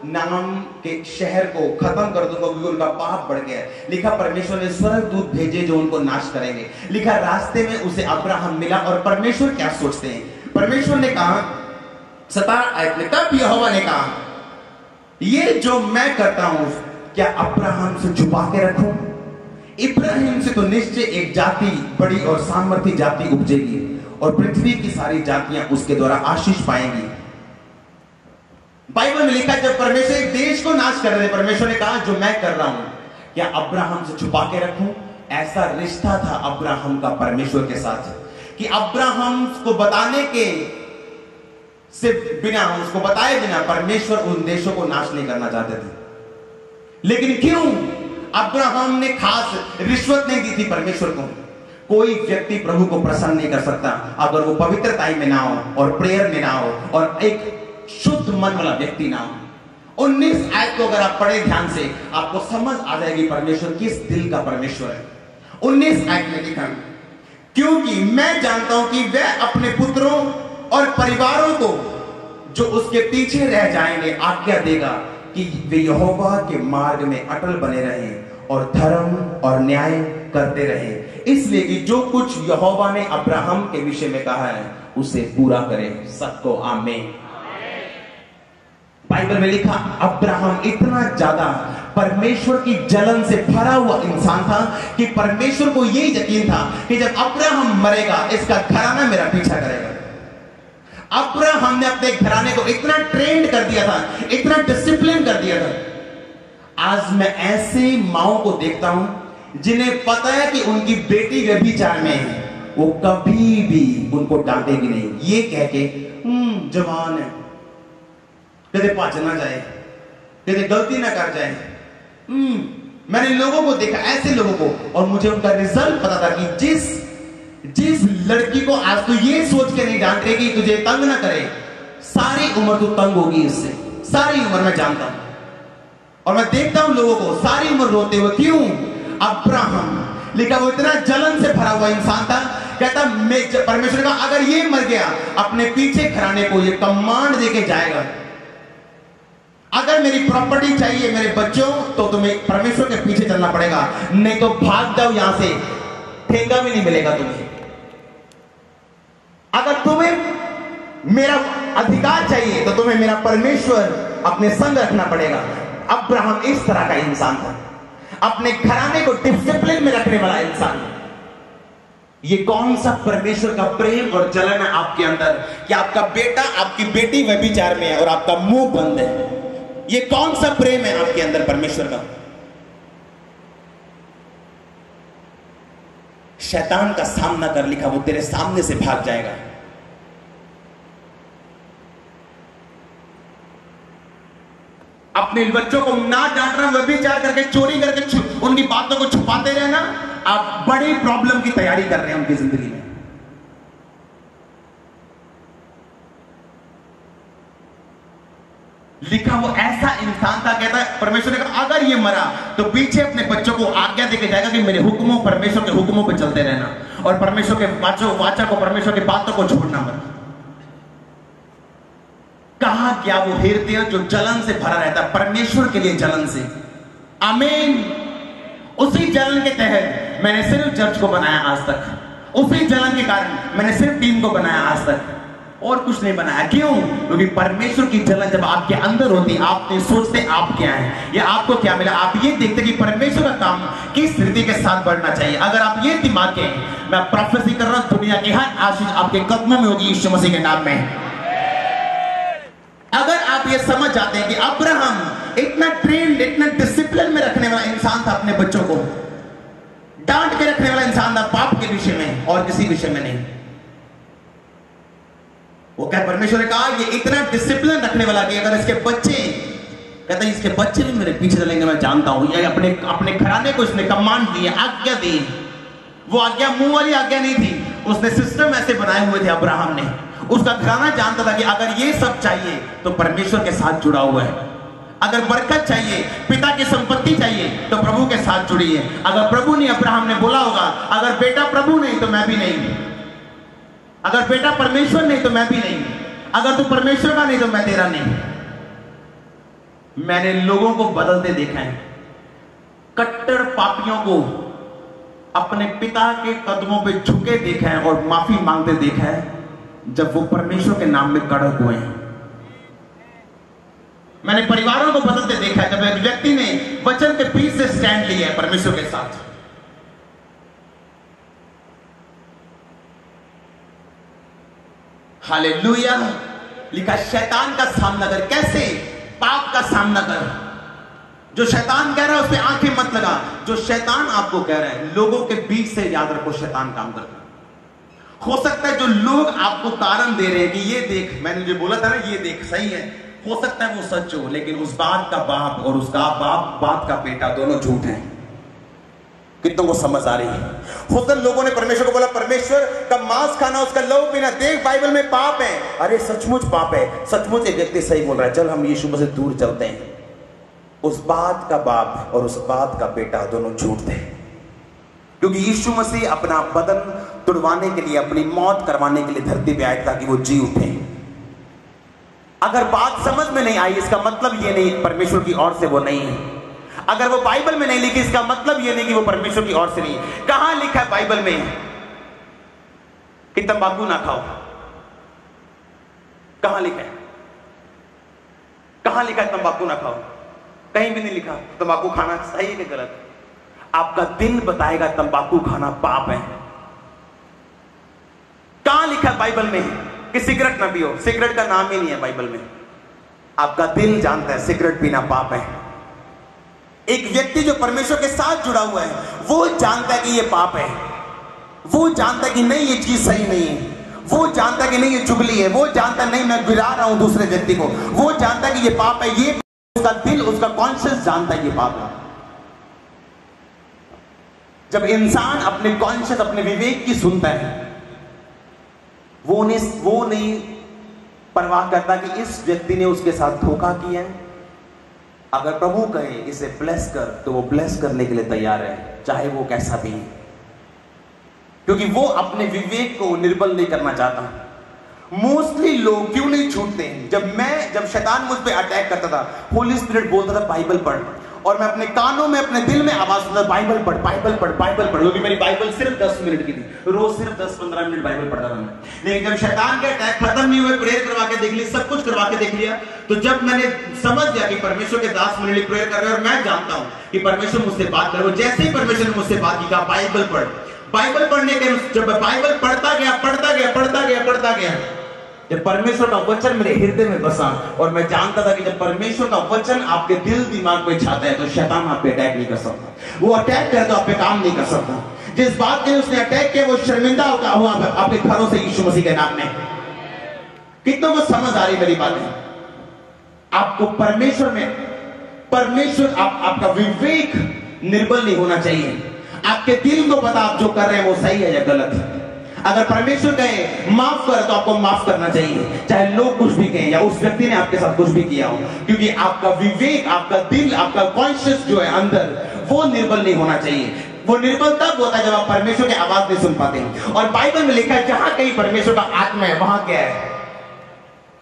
नाम के शहर को खत्म कर दूंगा क्योंकि उनका पाप बढ़ गया है। लिखा परमेश्वर ने स्वर्गदूत भेजे जो उनको नाश करेंगे। लिखा रास्ते में उसे अब्राहम मिला। और परमेश्वर क्या सोचते हैं, परमेश्वर ने कहा 17 आयत में, तब यहोवा ने कहा ये जो मैं करता हूं क्या अब्राहम से छुपा के रखूं? इब्राहिम से तो निश्चय एक जाति, बड़ी और सामर्थी जाति उपजेगी और पृथ्वी की सारी जातियां उसके द्वारा आशीष पाएंगी। बाइबल में लिखा जब परमेश्वर एक देश को नाश कर रहे थे, परमेश्वर ने कहा जो मैं कर रहा हूं क्या अब्राहम से छुपा के रखूं? ऐसा रिश्ता था अब्राहम का परमेश्वर के साथ कि अब्राहम को बताने के से बिना, उसको बताए बिना परमेश्वर उन देशों को नाश नहीं करना चाहते थे। लेकिन क्यों? अब्राहम ने खास रिश्वत नहीं दी थी परमेश्वर को। कोई व्यक्ति प्रभु को प्रसन्न नहीं कर सकता अगर वो पवित्रता में ना हो और प्रेयर में ना हो और एक शुद्ध मन वाला व्यक्ति ना हो। 19 आयत को अगर आप पढ़े ध्यान से आपको समझ आ जाएगी परमेश्वर किस दिल का परमेश्वर है। 19 आयत में लिखा, क्योंकि मैं जानता हूं कि वह अपने पुत्रों और परिवारों को जो उसके पीछे रह जाएंगे आज्ञा देगा कि वे यहोवा के मार्ग में अटल बने रहें और धर्म और न्याय करते रहें, इसलिए कि जो कुछ यहोवा ने अब्राहम के विषय में कहा है उसे पूरा करे। सबको आमीन। बाइबल में लिखा अब्राहम इतना ज्यादा परमेश्वर की जलन से भरा हुआ इंसान था कि परमेश्वर को यही यकीन था कि जब अब्राहम मरेगा इसका घराना मेरा पीछा करेगा। अब्राहम ने अपने घराने को इतना ट्रेंड कर दिया था, इतना डिसिप्लिन कर दिया था। आज मैं ऐसे माओ को देखता हूं जिन्हें पता है कि उनकी बेटी व्यभिचार में है, वो कभी भी उनको डांटेगी नहीं, ये कह के जवान है, कदे पाच ना जाए, कदे गलती ना कर जाए। मैंने लोगों को देखा, ऐसे लोगों को, और मुझे उनका रिजल्ट पता था कि जिस लड़की को आज तू ये सोच के नहीं डांट रही तुझे तंग ना करे, सारी उम्र तू तंग होगी इससे, सारी उम्र मैं जानता हूं। और मैं देखता हूं लोगों को सारी उम्र रोते हुए। क्यों? अब्राहम लिखा वो इतना जलन से भरा हुआ इंसान था, कहता परमेश्वर का अगर ये मर गया अपने पीछे घराने को ये कमांड देके जाएगा, अगर मेरी प्रॉपर्टी चाहिए मेरे बच्चों तो तुम्हें परमेश्वर के पीछे चलना पड़ेगा, नहीं तो भाग जाओ यहां से, ठेंगा भी नहीं मिलेगा तुम्हें। अगर तुम्हें मेरा अधिकार चाहिए तो तुम्हें मेरा परमेश्वर अपने संग रखना पड़ेगा। अब्राहम इस तरह का इंसान था, अपने घराने को डिसिप्लिन में रखने वाला इंसान। ये कौन सा परमेश्वर का प्रेम और जलन है आपके अंदर कि आपका बेटा आपकी बेटी व्यभिचार में है और आपका मुंह बंद है? ये कौन सा प्रेम है आपके अंदर परमेश्वर का? शैतान का सामना कर, लिखा वो तेरे सामने से भाग जाएगा। अपने बच्चों को ना डांट रहा, व्यभिचार करके चोरी करके उनकी बातों को छुपाते रहना, आप बड़ी प्रॉब्लम की तैयारी कर रहे हैं उनकी जिंदगी में। लिखा वो ऐसा इंसान था, कहता है परमेश्वर ने कहा अगर ये मरा तो पीछे अपने बच्चों को आज्ञा देके जाएगा कि मेरे हुक्मों, परमेश्वर के हुक्मों पे चलते रहना और परमेश्वर के वाचा को, परमेश्वर की बातों को छोड़ना मत। कहा क्या वो हृदय जो जलन से भरा रहता है, परमेश्वर के लिए जलन से। आमीन। उसी जलन के तहत मैंने सिर्फ चर्च को बनाया आज तक, उसी जलन के कारण मैंने सिर्फ टीम को बनाया आज तक, और कुछ नहीं बनाया। क्यों? क्योंकि परमेश्वर की जलन जब आपके अंदर होती, आप नहीं सोचते आप क्या है या आपको क्या मिला, आप ये देखते कि परमेश्वर का काम किस रीति के साथ बढ़ना चाहिए। अगर आप ये दिमाग के, मैं प्रोफेसी कर रहा हूं, दुनिया की हर आशीष आपके कदमों में होगी यीशु मसीह के नाम में। अगर आप ये समझ जाते हैं कि अब्राहम इतना ट्रेंड, इतना डिसिप्लिन में रखने वाला इंसान था, अपने बच्चों को डांट के रखने वाला इंसान था, पाप के विषय में और किसी विषय में नहीं। वो क्या परमेश्वर ने कहा ये इतना डिसिप्लिन रखने वाला कि अगर इसके बच्चे, कहता है इसके बच्चे भी मेरे पीछे चलेंगे, मैं जानता हूं। ये अपने घराने को इसने कमांड दी, आज्ञा दी। वो आज्ञा मुंह वाली आज्ञा नहीं थी, उसने सिस्टम ऐसे बनाए हुए थे अब्राहम ने। उसका घराना जानता था कि अगर ये सब चाहिए तो परमेश्वर के साथ जुड़ा हुआ है। अगर बरकत चाहिए, पिता की संपत्ति चाहिए तो प्रभु के साथ जुड़ी है। अगर प्रभु नहीं, अब्राहम ने बोला होगा अगर बेटा प्रभु नहीं तो मैं भी नहीं, अगर बेटा परमेश्वर नहीं तो मैं भी नहीं, अगर तू परमेश्वर का नहीं तो मैं तेरा नहीं। मैंने लोगों को बदलते देखा है, कट्टर पापियों को अपने पिता के कदमों पे झुके देखा है और माफी मांगते देखा है जब वो परमेश्वर के नाम में कड़क हुए हैं। मैंने परिवारों को बदलते देखा है जब एक व्यक्ति ने वचन के बीच से स्टैंड लिया है परमेश्वर के साथ। हालेलुया। लिखा शैतान का सामना कर। कैसे? पाप का सामना कर। जो शैतान कह रहा है उस पे आंखें मत लगा। जो शैतान आपको कह रहा है, लोगों के बीच से याद रखो शैतान काम करता है। हो सकता है जो लोग आपको कारण दे रहे हैं कि ये देख, मैंने जो बोला था ना, ये देख सही है, हो सकता है वो सच हो, लेकिन उस बात का बाप और उसका बात का बेटा दोनों झूठ हैं। कितनों को समझ आ रही है? हो सकता लोगों ने परमेश्वर को बोला परमेश्वर का मांस खाना, उसका लहू पीना, देख बाइबल में पाप है। अरे सचमुच पाप है, सचमुच एक व्यक्ति सही बोल रहा है, चल हम यीशु मसीह से दूर चलते हैं। उस बात का बाप और उस बात का बेटा दोनों झूठ थे, क्योंकि यीशु मसीह अपना बदन तुड़वाने के लिए, अपनी मौत करवाने के लिए धरती पे आए ताकि वो जी उठे। अगर बात समझ में नहीं आई इसका मतलब ये नहीं परमेश्वर की ओर से वो नहीं है। अगर वो बाइबल में नहीं लिखी इसका मतलब ये नहीं कि वो परमेश्वर की ओर से नहीं है। कहां लिखा है बाइबल में कि तंबाकू ना खाओ? कहां लिखा है? कहां लिखा है तंबाकू ना खाओ? कहीं भी नहीं लिखा। तंबाकू खाना सही है कि गलत? आपका दिल बताएगा तंबाकू खाना पाप है। कहां लिखा है बाइबल में कि सिगरेट ना पियो? सिगरेट का नाम ही नहीं है बाइबल में। आपका दिल जानता है सिगरेट पीना पाप है। एक व्यक्ति जो परमेश्वर के साथ जुड़ा हुआ है वो जानता है कि ये पाप है। वो जानता है कि नहीं ये चीज सही नहीं है। वो जानता है कि नहीं ये चुगली है। वो जानता है नहीं मैं गिरा रहा हूं दूसरे व्यक्ति को। वो जानता है कि ये पाप है। ये उसका दिल, उसका कॉन्शियस जानता है ये पाप है। जब इंसान अपने कॉन्शियस, अपने विवेक की सुनता है, वो नहीं परवाह करता कि इस व्यक्ति ने उसके साथ धोखा किया है। अगर प्रभु कहे इसे ब्लेस कर तो वो ब्लेस करने के लिए तैयार है, चाहे वो कैसा भी, क्योंकि वो अपने विवेक को निर्बल नहीं करना चाहता। मोस्टली लोग क्यों नहीं छूटते हैं? जब शैतान मुझ पे अटैक करता था, होली स्पिरिट बोलता था बाइबल पढ़, और मैं अपने कानों में, अपने दिल में आवाज सुनता था बाइबल पढ़, बाइबल पढ़, बाइबल पढ़। क्योंकि मेरी बाइबल सिर्फ 10 मिनट की थी, रोज सिर्फ 10-15 मिनट बाइबल पढ़ता था मैं। लेकिन जब शैतान के अटैक खत्म नहीं हुए, प्रेयर करवा के देख ली, सब कुछ करवा के देख लिया, तो जब मैंने समझ गया कि परमेश्वर के दास मेरे लिए प्रेयर कर रहे हैं और मैं जानता हूं कि परमेश्वर मुझसे बात कर रहे, जैसे ही परमेश्वर ने मुझसे बात की, कहा बाइबल पढ़। बाइबल पढ़ने के जब बाइबल पढ़ता गया, जब परमेश्वर का वचन मेरे हृदय में बसा, और मैं जानता था कि जब परमेश्वर का वचन आपके दिल दिमाग पे छाता है तो शैतान आप पे अटैक नहीं कर सकता। वो अटैक करे तो आप पे काम नहीं कर सकता। जिस बात के लिए उसने अटैक किया वो शर्मिंदा हुआ आपके घरों से यीशु मसीह के नाम में। कितनों को समझ आ रही मेरी बातें? आपको परमेश्वर आपका विवेक निर्बल नहीं होना चाहिए। आपके दिल को पता आप जो कर रहे हैं वो सही है या गलत है। अगर परमेश्वर कहे माफ कर तो आपको माफ करना चाहिए, चाहे लोग कुछ भी कहें या उस व्यक्ति ने आपके साथ कुछ भी किया हो, क्योंकि आपका विवेक, आपका दिल, आपका कॉन्शियस जो है अंदर, वो निर्बल नहीं होना चाहिए। वो निर्बल तब होता है जब आप परमेश्वर की आवाज नहीं सुन पाते। और बाइबल में लिखा है जहां कहीं परमेश्वर का आत्मा है वहां क्या है?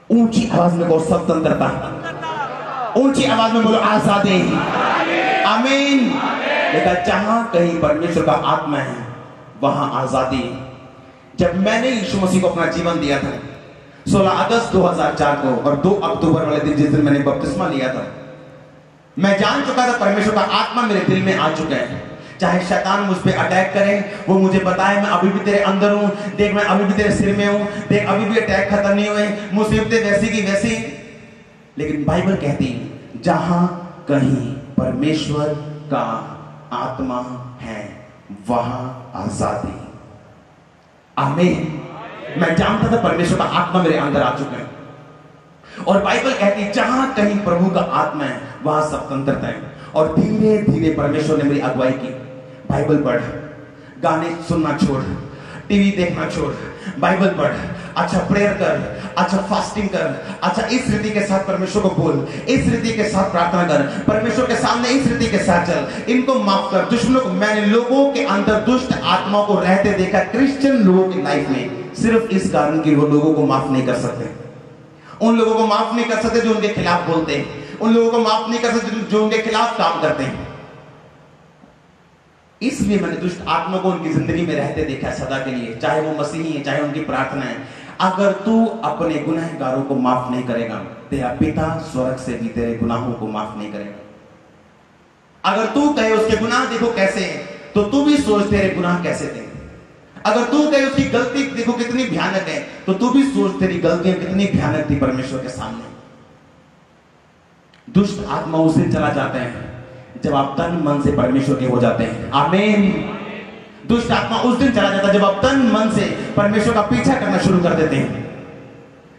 ऊंची आवाज में बोलो स्वतंत्रता। ऊंची आवाज में बोलो आजादी। आमीन। लिखा जहां कहीं परमेश्वर का आत्मा है वहां आजादी। जब मैंने यीशु मसीह को अपना जीवन दिया था 16 अगस्त 2004 को, और 2 अक्टूबर वाले दिन जिस दिन मैंने बपतिस्मा लिया था, मैं जान चुका था परमेश्वर का आत्मा मेरे दिल में आ चुका है। चाहे शैतान मुझ पे अटैक करे, वो मुझे बताए मैं अभी भी तेरे अंदर हूं, देख मैं अभी भी तेरे सिर में हूं, देख अभी भी अटैक खत्म नहीं हुए, मुसीबतें वैसी की वैसी। लेकिन बाइबल कहती है जहां कहीं परमेश्वर का आत्मा है वहां आजादी। आमीन। मैं जानता था परमेश्वर का आत्मा मेरे अंदर आ चुका है, और बाइबल कहती है जहां कहीं प्रभु का आत्मा है वहां स्वतंत्रता है। और धीरे धीरे परमेश्वर ने मेरी अगुवाई की। बाइबल पढ़, गाने सुनना छोड़, टीवी देखना छोड़, बाइबल पढ़, अच्छा प्रेयर कर, अच्छा फास्टिंग कर, अच्छा इस रीति के साथ परमेश्वर को बोल, इस रीति के साथ प्रार्थना कर, परमेश्वर के सामने इस रीति के साथ चल, इनको माफ कर, दुश्मनों को। मैंने लोगों के अंदर दुष्ट आत्माओं को रहते देखा, क्रिश्चियन लोगों की लाइफ में, सिर्फ इस कारण कि वो लोगों को माफ नहीं कर सकते। उन लोगों को माफ नहीं कर सकते जो उनके खिलाफ बोलते हैं, उन लोगों को माफ नहीं कर सकते जो उनके खिलाफ काम करते हैं। इसलिए मैंने दुष्ट आत्मा को उनकी जिंदगी में रहते देखा है सदा के लिए, चाहे वो मसीही है, चाहे उनकी प्रार्थना है। अगर तू अपने गुनहगारों को माफ नहीं करेगा, तेरा पिता स्वर्ग से भी तेरे गुनाहों को माफ नहीं करेगा। अगर तू कहे उसके गुनाह देखो कैसे हैं, तो तू भी सोच तेरे गुनाह कैसे थे। अगर तू कहे उसकी गलती देखो कितनी भयानक है, तो तू भी सोच तेरी गलतियां कितनी भयानक थी परमेश्वर के सामने। दुष्ट आत्मा उस दिन चला जाता है जब आप तन मन से परमेश्वर के हो जाते हैं। आमीन। दुष्ट आत्मा उस दिन चला जाता है जब आप तन मन से परमेश्वर का पीछा करना शुरू कर देते हैं,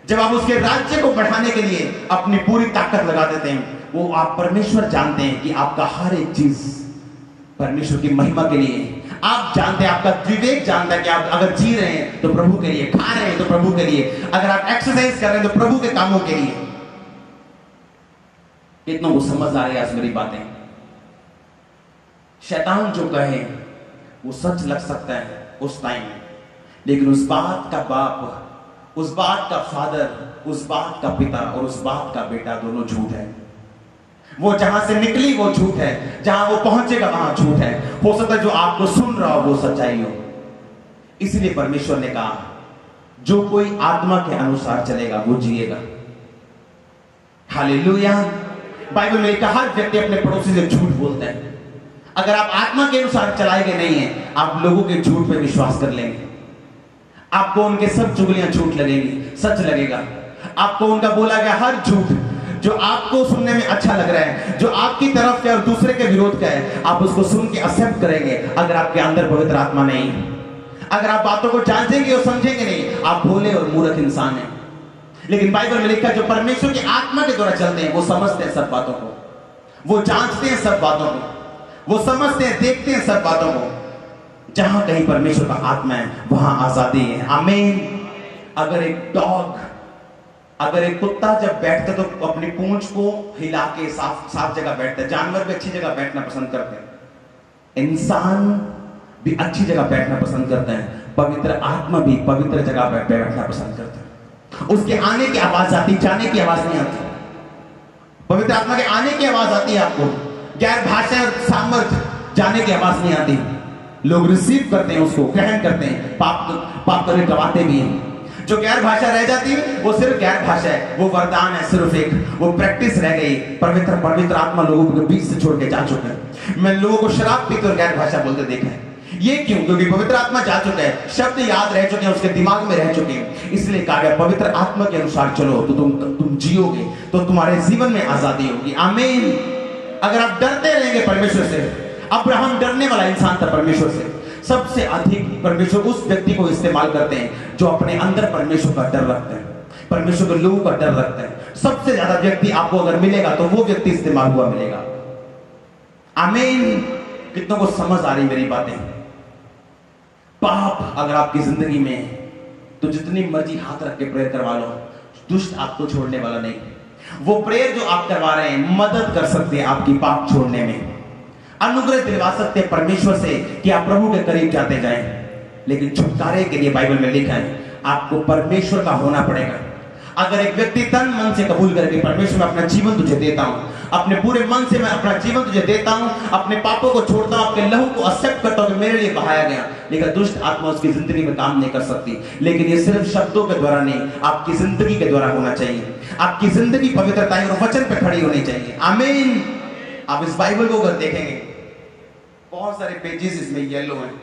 जब आप उसके राज्य को बढ़ाने के लिए अपनी पूरी ताकत लगा देते हैं। वो आप परमेश्वर जानते हैं कि आपका हर एक चीज परमेश्वर की महिमा के लिए। आप जानते हैं, आपका विवेक जानता है कि आप अगर जी रहे हैं तो प्रभु के लिए, खा रहे हैं तो प्रभु के लिए, अगर आप एक्सरसाइज कर रहे हैं तो प्रभु के कामों के लिए। कितनों को समझ आ रही है आज मेरी बातें? शैतान जो कहे वो सच लग सकता है उस टाइम में, लेकिन उस बात का बाप, उस बात का फादर, उस बात का पिता और उस बात का बेटा दोनों झूठ है। वो जहां से निकली वो झूठ है, जहां वो पहुंचेगा वहां झूठ है। हो सकता है जो आपको सुन रहा हो वो सच्चाई हो। इसलिए परमेश्वर ने कहा जो कोई आत्मा के अनुसार चलेगा वो जिएगा। हालेलुया। बाइबल में लिखा हर व्यक्ति अपने पड़ोसी से झूठ बोलता है। अगर आप आत्मा के अनुसार चलाए गए नहीं है, आप लोगों के झूठ पे विश्वास कर लेंगे। आपको उनके सब चुगलियां झूठ लगेंगी, सच लगेगा। आपको उनका बोला गया हर झूठ जो आपको सुनने में अच्छा लग रहा है, जो आपकी तरफ से और दूसरे के विरोध का है, आप उसको सुन के एक्सेप्ट करेंगे। अगर आपके अंदर पवित्र आत्मा नहीं, अगर आप बातों को जांचेंगे और समझेंगे नहीं, आप भोले और मूर्ख इंसान हैं। लेकिन बाइबल में लिखा जो परमेश्वर की आत्मा के द्वारा चलते हैं वो समझते हैं सब बातों को, वो जांचते हैं सब बातों को, वो समझते हैं, देखते हैं सब बातों को। जहां कहीं परमेश्वर का आत्मा है वहां आजादी है। आमीन। अगर एक डॉग, अगर एक कुत्ता जब बैठता तो अपनी पूंछ को हिला के साफ जगह बैठता है। जानवर भी अच्छी जगह बैठना पसंद करते हैं, इंसान भी अच्छी जगह बैठना पसंद करते हैं, पवित्र आत्मा भी पवित्र जगह बैठना पसंद करते हैं। उसके आने की आवाज आती, जाने की आवाज नहीं आती। पवित्र आत्मा के आने की आवाज आती है आपको, गैर भाषा और सामर्थ जाने की आवाज नहीं आती। लोग रिसीव करते हैं, उसको ग्रहण करते हैं, पाप करके गवाते भी हैं। जो गैर भाषा रह जाती है वो सिर्फ गैर भाषा है, वो वरदान है, सिर्फ एक वो प्रैक्टिस रह गई। पवित्र आत्मा लोगों के बीच से छोड़ के जा चुका है। मैं लोगों को शराब पीते और गैर भाषा बोलते देखा है। ये क्यों? क्योंकि पवित्र आत्मा जा चुका है, शब्द याद रह चुके हैं, उसके दिमाग में रह चुके हैं। इसलिए कहा गया पवित्र आत्मा के अनुसार चलो तो तुम जियोगे, तो तुम्हारे जीवन में आजादी होगी। आमीन। अगर आप डरते रहेंगे परमेश्वर से, अब्राहम डरने वाला इंसान था परमेश्वर से। सबसे अधिक परमेश्वर उस व्यक्ति को इस्तेमाल करते हैं जो अपने अंदर परमेश्वर का डर रखते हैं, परमेश्वर के लोगों का डर रखते हैं। सबसे ज्यादा व्यक्ति आपको अगर मिलेगा तो वो व्यक्ति इस्तेमाल हुआ मिलेगा। आमीन। कितनों को समझ आ रही मेरी बातें? पाप अगर आपकी जिंदगी में है तो जितनी मर्जी हाथ रख के प्रेयर करवा लो, दुष्ट आपको छोड़ने वाला नहीं। वो प्रेयर जो आप करवा रहे हैं मदद कर सकते हैं आपकी पाप छोड़ने में, अनुग्रह दिलवा सकते हैं परमेश्वर से कि आप प्रभु के करीब जाते जाएं। लेकिन छुटकारे के लिए बाइबल में लिखा है आपको परमेश्वर का होना पड़ेगा। अगर एक व्यक्ति तन मन से कबूल करके परमेश्वर में अपना जीवन तुझे देता हूं, अपने पूरे मन से मैं अपना जीवन तुझे देता हूं, अपने पापों को छोड़ता हूं, आपके लहू को एक्सेप्ट करता हूं कि मेरे लिए बहाया गया, लेकिन दुष्ट आत्मा उसकी जिंदगी में काम नहीं कर सकती। लेकिन ये सिर्फ शब्दों के द्वारा नहीं, आपकी जिंदगी के द्वारा होना चाहिए। आपकी जिंदगी पवित्रता और वचन पे खड़ी होनी चाहिए। आमीन। आप इस बाइबल को अगर देखेंगे बहुत सारे पेजेस इसमें येलो हैं।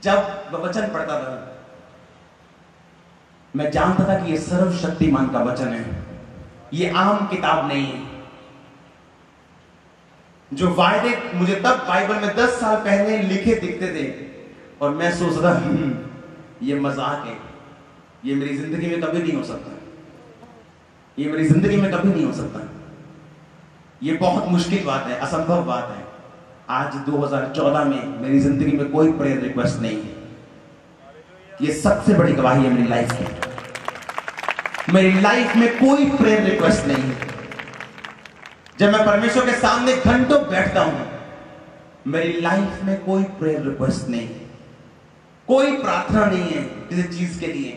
जब वचन पढ़ता था मैं जानता था कि यह सर्वशक्तिमान का वचन है, ये आम किताब नहीं है। जो वायदे मुझे तब बाइबल में 10 साल पहले लिखे दिखते थे और मैं सोचता ये मजाक है, ये मेरी जिंदगी में कभी नहीं हो सकता, ये मेरी जिंदगी में कभी नहीं हो सकता, ये बहुत मुश्किल बात है, असंभव बात है। आज 2014 में मेरी जिंदगी में कोई प्रेयर रिक्वेस्ट नहीं है। ये सबसे बड़ी गवाही है मेरी लाइफ की। मेरी लाइफ में कोई प्रेयर रिक्वेस्ट नहीं है। जब मैं परमेश्वर के सामने घंटों बैठता हूं, मेरी लाइफ में कोई प्रेयर रिक्वेस्ट नहीं है। कोई प्रार्थना नहीं है किसी चीज के लिए,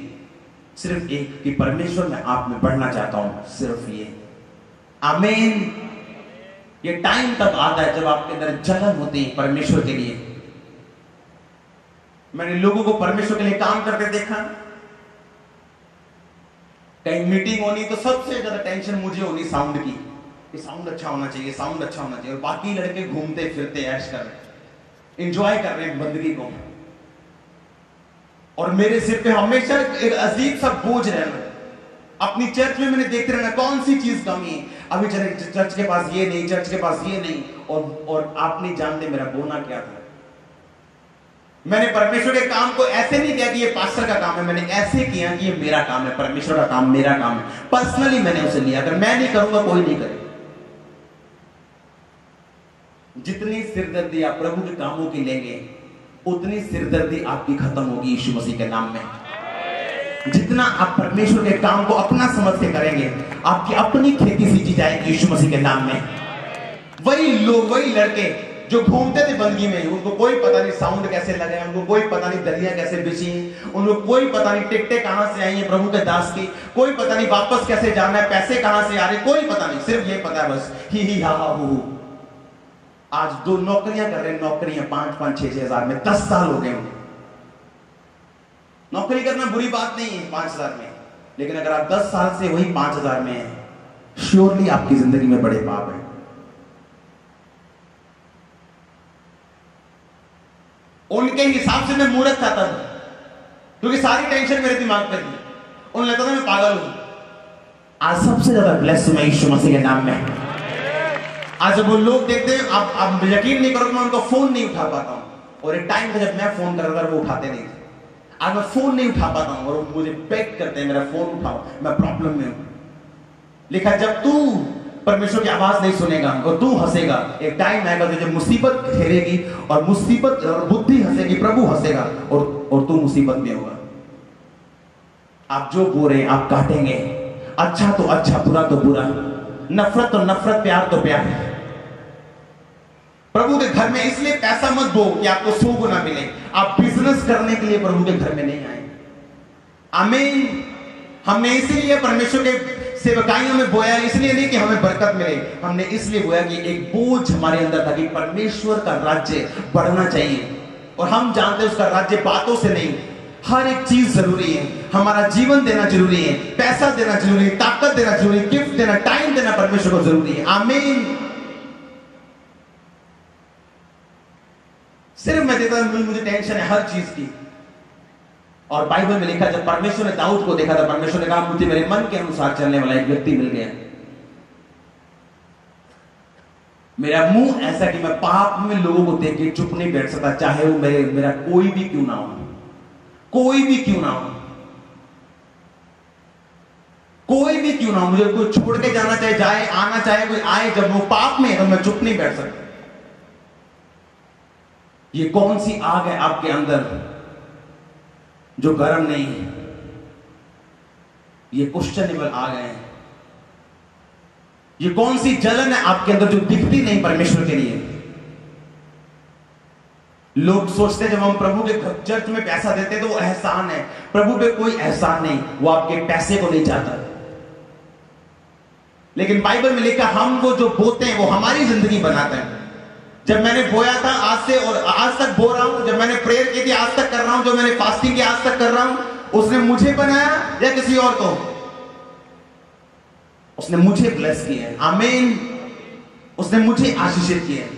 सिर्फ एक कि परमेश्वर मैं आप में बढ़ना चाहता हूं, सिर्फ ये। आमीन। ये टाइम तब आता है जब आपके अंदर जलन होती है परमेश्वर के लिए। मैंने लोगों को परमेश्वर के लिए काम करते देखा। कहीं मीटिंग होनी तो सबसे ज्यादा टेंशन मुझे होनी साउंड की, कि साउंड अच्छा होना चाहिए, साउंड अच्छा होना चाहिए, और बाकी लड़के घूमते फिरते ऐश कर रहे, एंजॉय कर रहे हैं बंदगी को, और मेरे सिर पे हमेशा एक अजीब सा बोझ रहना। अपनी चर्च में मैंने देखते रहना कौन सी चीज कमी है, अभी चर्च के पास ये नहीं, चर्च के पास ये नहीं, और आप नहीं जानते मेरा बोना क्या था। मैंने परमेश्वर के काम को ऐसे नहीं किया कि ये पास्टर का काम है, मैंने ऐसे किया कि ये मेरा काम है, परमेश्वर का काम मेरा काम है। पर्सनली मैंने उसे लिया, अगर मैं नहीं करूंगा कोई नहीं करेगा। जितनी सिरदर्दी आप प्रभु के कामों की लेंगे उतनी सिरदर्दी आपकी खत्म होगी यीशु मसीह के नाम में। जितना आप परमेश्वर के काम को अपना समझ के करेंगे, आपकी अपनी खेती सींची जाएगी यीशु मसीह के नाम में। वही लोग, वही लड़के जो घूमते थे बंदगी में, उनको कोई पता नहीं साउंड कैसे लगे, उनको कोई पता नहीं दरिया कैसे बिछी, उनको कोई पता नहीं टिकटें कहां से आई है प्रभु के दास की, कोई पता नहीं वापस कैसे जाना है, पैसे कहां से आ रहे, कोई पता नहीं, सिर्फ ये पता है बस ही हा हा हू। आज 2 नौकरियां कर रहे हैं, नौकरियां 5-5, 6-6 हजार में, 10 साल हो गए उन्हें। नौकरी करना बुरी बात नहीं है 5 हजार में, लेकिन अगर आप 10 साल से वही 5 हजार में हैं, श्योरली आपकी जिंदगी में बड़े पाप हैं। उनके हिसाब से मैं मूर्ख था तब, क्योंकि सारी टेंशन मेरे दिमाग पे थी, उन्हें लगता था मैं पागल हूं। आज सबसे ज्यादा ब्लेस हूं मैं यीशु मसीह के नाम में। आज जब वो लोग देखते हैं, आप यकीन नहीं करोगे, मैं उनका फोन नहीं उठा पाता हूं, और एक टाइम था जब मैं फोन कर रहा था वो उठाते नहीं थे। आज मैं फोन नहीं उठा पाता हूं और वो मुझे बेग करते हैं मेरा फोन उठाओ, मैं प्रॉब्लम में हूं। लिखा जब तू परमेश्वर की आवाज नहीं सुनेगा और तू हंसेगा, एक टाइम आएगा जब मुसीबत घेरेगी और मुसीबत और बुद्धि हंसेगी, प्रभु हंसेगा, और तू मुसीबत में होगा। आप जो बो रहे हैं आप काटेंगे, अच्छा तो अच्छा, बुरा तो बुरा, नफरत तो नफरत, प्यार तो प्यार। प्रभु के घर में इसलिए पैसा मत दो कि आपको 100 गुना मिले। आप बिजनेस करने के लिए प्रभु के घर में नहीं आए। आमीन। हमने इसीलिए परमेश्वर के सेवकाइयों में बोया, इसलिए नहीं कि हमें बरकत मिले, हमने इसलिए बोया कि एक बोझ हमारे अंदर था कि परमेश्वर का राज्य बढ़ना चाहिए। और हम जानते हैं उसका राज्य बातों से नहीं, हर एक चीज जरूरी है। हमारा जीवन देना जरूरी है, पैसा देना जरूरी है, ताकत देना जरूरी है, गिफ्ट देना, टाइम देना परमेश्वर को जरूरी है। आमीन। सिर्फ मैं देता हूं, मुझे टेंशन है हर चीज की। और बाइबल में लिखा जब परमेश्वर ने दाऊद को देखा था, परमेश्वर ने कहा मुझे मेरे मन के अनुसार चलने वाला एक व्यक्ति मिल गया। मेरा मुंह ऐसा कि मैं पाप में लोगों को देख के चुप नहीं बैठ सकता, चाहे वो मेरा कोई भी क्यों ना हो, कोई भी क्यों ना हो, कोई भी क्यों ना हो। मुझे कोई छोड़ के जाना चाहे जाए, आना चाहे कोई आए, जब वो पाप में है तो मैं चुप नहीं बैठ सकता। ये कौन सी आग है आपके अंदर जो गर्म नहीं है? ये क्वेश्चनेबल आग है। ये कौन सी जलन है आपके अंदर जो दिखती नहीं परमेश्वर के लिए? लोग सोचते हैं जब हम प्रभु के चर्च में पैसा देते हैं तो वो एहसान है। प्रभु पे कोई एहसान नहीं, वो आपके पैसे को नहीं चाहता। लेकिन बाइबल में लिखा हम वो जो बोते हैं वो हमारी जिंदगी बनाते हैं। जब मैंने बोया था आज से और आज तक बो रहा हूं, जब मैंने प्रेयर की थी आज तक कर रहा हूं, जो मैंने फास्टिंग की आज तक कर रहा हूं, उसने मुझे बनाया या किसी और को? उसने मुझे ब्लेस किया है। आमीन। उसने मुझे आशीषित किया है।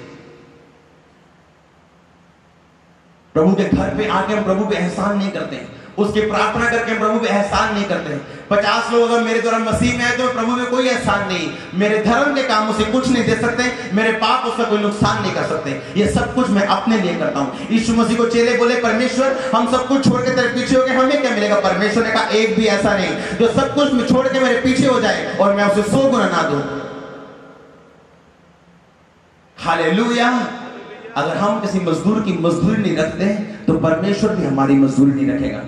प्रभु के घर पे आके हम प्रभु पे एहसान नहीं करते हैं, उसकी प्रार्थना करके हम प्रभु पे एहसान नहीं करते हैं। 50 लोग अगर मेरे द्वारा मसीह में आए तो प्रभु में कोई एहसान नहीं, मेरे धर्म के काम उसे कुछ नहीं दे सकते, मेरे पाप उसका कोई नुकसान नहीं कर सकते। ये सब कुछ मैं अपने लिए करता हूं। यीशु मसीह को चेले बोले परमेश्वर हम सब कुछ छोड़ के तेरे पीछे हो गए, हमें क्या मिलेगा? परमेश्वर ने कहा एक भी ऐसा नहीं जो सब कुछ छोड़ के मेरे पीछे हो जाए और मैं उसे 100 गुना ना दूं। हालेलुया। अगर हम किसी मजदूर की मजदूरी नहीं रखते तो परमेश्वर भी हमारी मजदूरी नहीं रखेगा।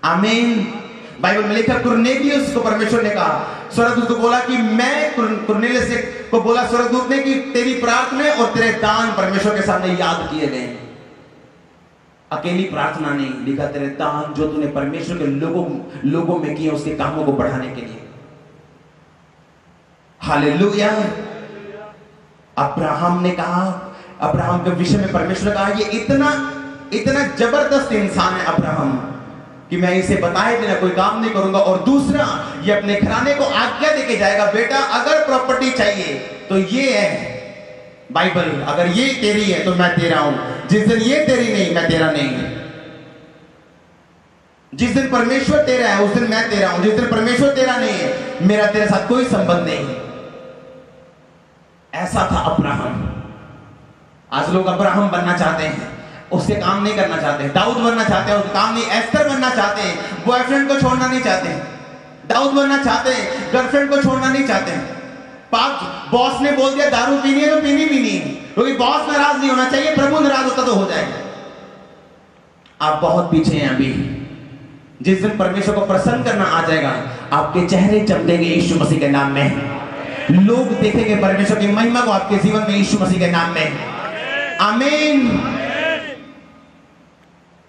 आमीन। बाइबल में लिखा कुरनेलियुस को परमेश्वर ने कहा, स्वर्गदूत को बोला कि मैं कुरनेलियुस को बोला स्वर्गदूत ने कि तेरी प्रार्थना और तेरे दान परमेश्वर के सामने याद किए गए हैं। अकेली प्रार्थना नहीं, लिखा तेरे दान जो तूने परमेश्वर के लोगों में किए उसके कामों को बढ़ाने के लिए। हालेलुया। अब्राहम ने कहा, अब्राहम के विषय में परमेश्वर ने कहा ये इतना जबरदस्त इंसान है अब्राहम कि मैं इसे बताए बिना कोई काम नहीं करूंगा। और दूसरा, ये अपने घराने को आज्ञा देके जाएगा, बेटा अगर प्रॉपर्टी चाहिए तो ये है बाइबल, अगर ये तेरी है तो मैं तेरा हूं, जिस दिन ये तेरी नहीं मैं तेरा नहीं हूं। जिस दिन परमेश्वर तेरा है उस दिन मैं तेरा हूं, जिस दिन परमेश्वर तेरा नहीं है मेरा तेरे साथ कोई संबंध नहीं है। ऐसा था अब्राहम। आज लोग अब्राहम बनना चाहते हैं, उसके काम नहीं करना चाहते। दाऊद बनना चाहते हैं, उसके काम नहीं। एस्तर बनना चाहते हैं, बॉयफ्रेंड को छोड़ना नहीं चाहते। दाऊद बनना चाहते हैं, गर्लफ्रेंड को छोड़ना नहीं चाहते। पाप बॉस ने बोल दिया दारू पीनी है तो पीनी है, क्योंकि बॉस नाराज नहीं होना चाहिए, प्रभु नाराज होता तो हो जाएगा। आप बहुत पीछे हैं अभी। जिस दिन परमेश्वर को प्रसन्न करना आ जाएगा आपके चेहरे चमकेंगे यीशु मसीह के नाम में। लोग देखेंगे परमेश्वर की महिमा को आपके जीवन में यीशु मसीह के नाम में। आमीन।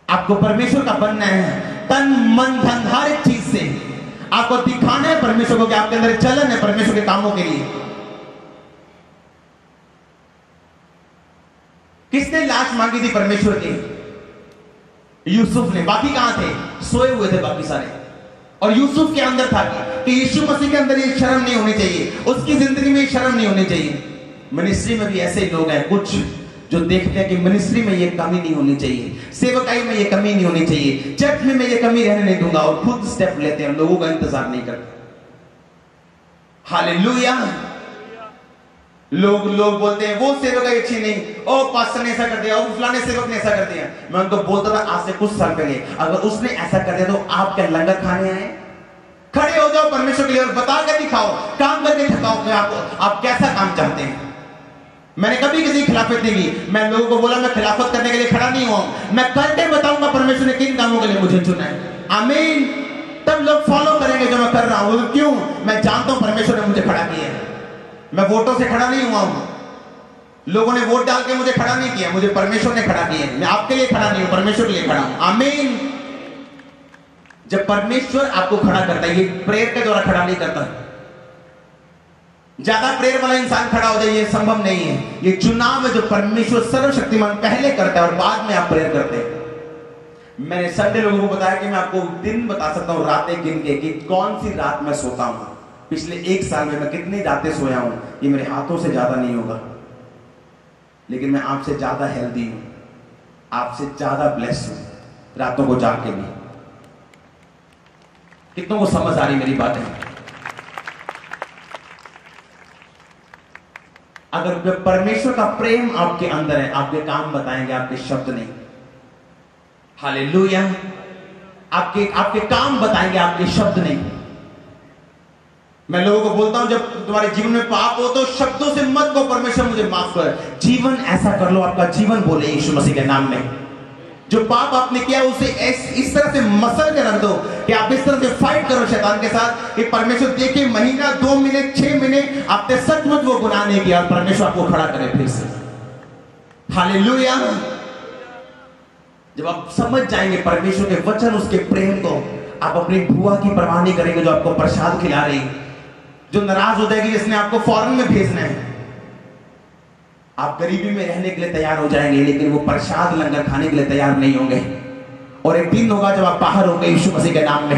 आपको परमेश्वर का बनना है, तन मन धन हर एक चीज से आपको दिखाना है परमेश्वर को कि आपके अंदर चलन है परमेश्वर के कामों के लिए। किसने लाश मांगी थी परमेश्वर की? यूसुफ ने। बाकी कहां थे? सोए हुए थे बाकी सारे। और यूसुफ के अंदर था कि यीशु मसीह के अंदर ये शर्म नहीं होनी चाहिए, उसकी जिंदगी में ये शर्म नहीं होनी चाहिए। मिनिस्ट्री में भी ऐसे लोग हैं कुछ जो देखते हैं कि मिनिस्ट्री में ये कमी नहीं होनी चाहिए, सेवकाई में ये कमी नहीं होनी चाहिए, चर्च में मैं ये कमी रहने नहीं दूंगा, और खुद स्टेप लेते हैं, लोगों का इंतजार नहीं करते। हालेलुया। लोग बोलते हैं वो सेवकाई अच्छी नहीं, ओ पास्टर ने ऐसा कर दिया, ओ फलाने सेवक ने ऐसा कर दिया। मैं उनको बोलता था आज से कुछ साल पहले, अगर उसने ऐसा कर दिया तो आप क्या लंगर खाने आए? खड़े हो जाओ परमेश्वर के लिए और बता के दिखाओ, काम करके दिखाओ कि आप कैसा काम चाहते हैं। मैंने कभी किसी की खिलाफत नहीं की। मैं लोगों को बोला मैं खिलाफत करने के लिए खड़ा नहीं हुआ, मैं करके बताऊंगा परमेश्वर ने किन कामों के लिए मुझे चुना है। आमीन। तब लोग फॉलो करेंगे जो मैं कर रहा हूं। क्यों? मैं जानता हूं परमेश्वर ने मुझे खड़ा किया है। मैं वोटों से खड़ा नहीं हुआ हूं, लोगों ने वोट डाल के मुझे खड़ा नहीं किया, मुझे परमेश्वर ने खड़ा किया है। मैं आपके लिए खड़ा नहीं हूं, परमेश्वर के लिए खड़ा हूं। आमीन। जब परमेश्वर आपको खड़ा करता है, ये प्रेयर के द्वारा खड़ा नहीं करता। ज्यादा प्रेयर वाला इंसान खड़ा हो जाए ये संभव नहीं है। ये चुनाव है जो परमेश्वर सर्वशक्तिमान पहले करता है और बाद में आप प्रेयर करते हैं। मैंने संडे लोगों को बताया कि मैं आपको दिन बता सकता हूं, रातें गिन के, कि कौन सी रात मैं सोता हूं। पिछले 1 साल में मैं कितनी रातें सोया हूं, ये मेरे हाथों से ज्यादा नहीं होगा, लेकिन मैं आपसे ज्यादा हेल्दी हूं, आपसे ज्यादा ब्लेस्ड हूं, रातों को जाग के भी। कितनों को समझ आ रही मेरी बातें? अगर परमेश्वर का प्रेम आपके अंदर है, आपके काम बताएंगे, आपके शब्द नहीं। हालेलुया। आपके काम बताएंगे, आपके शब्द नहीं। मैं लोगों को बोलता हूं जब तुम्हारे जीवन में पाप हो तो शब्दों से मत को परमेश्वर मुझे माफ कर, जीवन ऐसा कर लो आपका जीवन बोले यीशु मसीह के नाम में। जो पाप आपने किया उसे इस तरह से मसल के रख दो कि आप इस तरह से फाइट करो शैतान के साथ कि परमेश्वर देखे महीना 2 महीने 6 महीने आपने सचमुच वो गुनाह नहीं किया और परमेश्वर आपको खड़ा करे फिर से। हालेलुया। जब आप समझ जाएंगे परमेश्वर के वचन, उसके प्रेम को, आप अपनी बुआ की परवाह नहीं करेंगे जो आपको प्रसाद खिला रही, जो नाराज हो जाएगी जिसने आपको फॉरेन में भेजना है। आप गरीबी में रहने के लिए तैयार हो जाएंगे, लेकिन वो प्रसाद लंगर खाने के लिए तैयार नहीं होंगे। और एक दिन होगा जब आप बाहर होंगे यीशु मसीह के नाम में।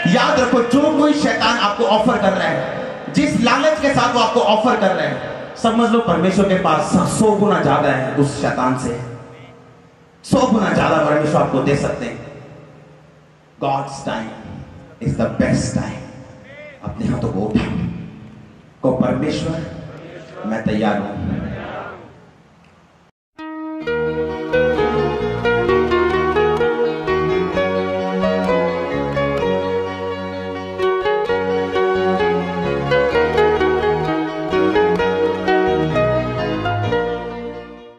याद रखो, जो कोई शैतान आपको ऑफर कर रहा है, जिस लालच के साथ वो आपको ऑफर कर रहे हैं, समझ लो परमेश्वर के पास 100 गुना ज्यादा है उस शैतान से। 100 गुना ज्यादा परमेश्वर आपको दे सकते हैं। God's time is the best time. अपने हाथों को उठाओ, को परमेश्वर मैं तैयार हूं।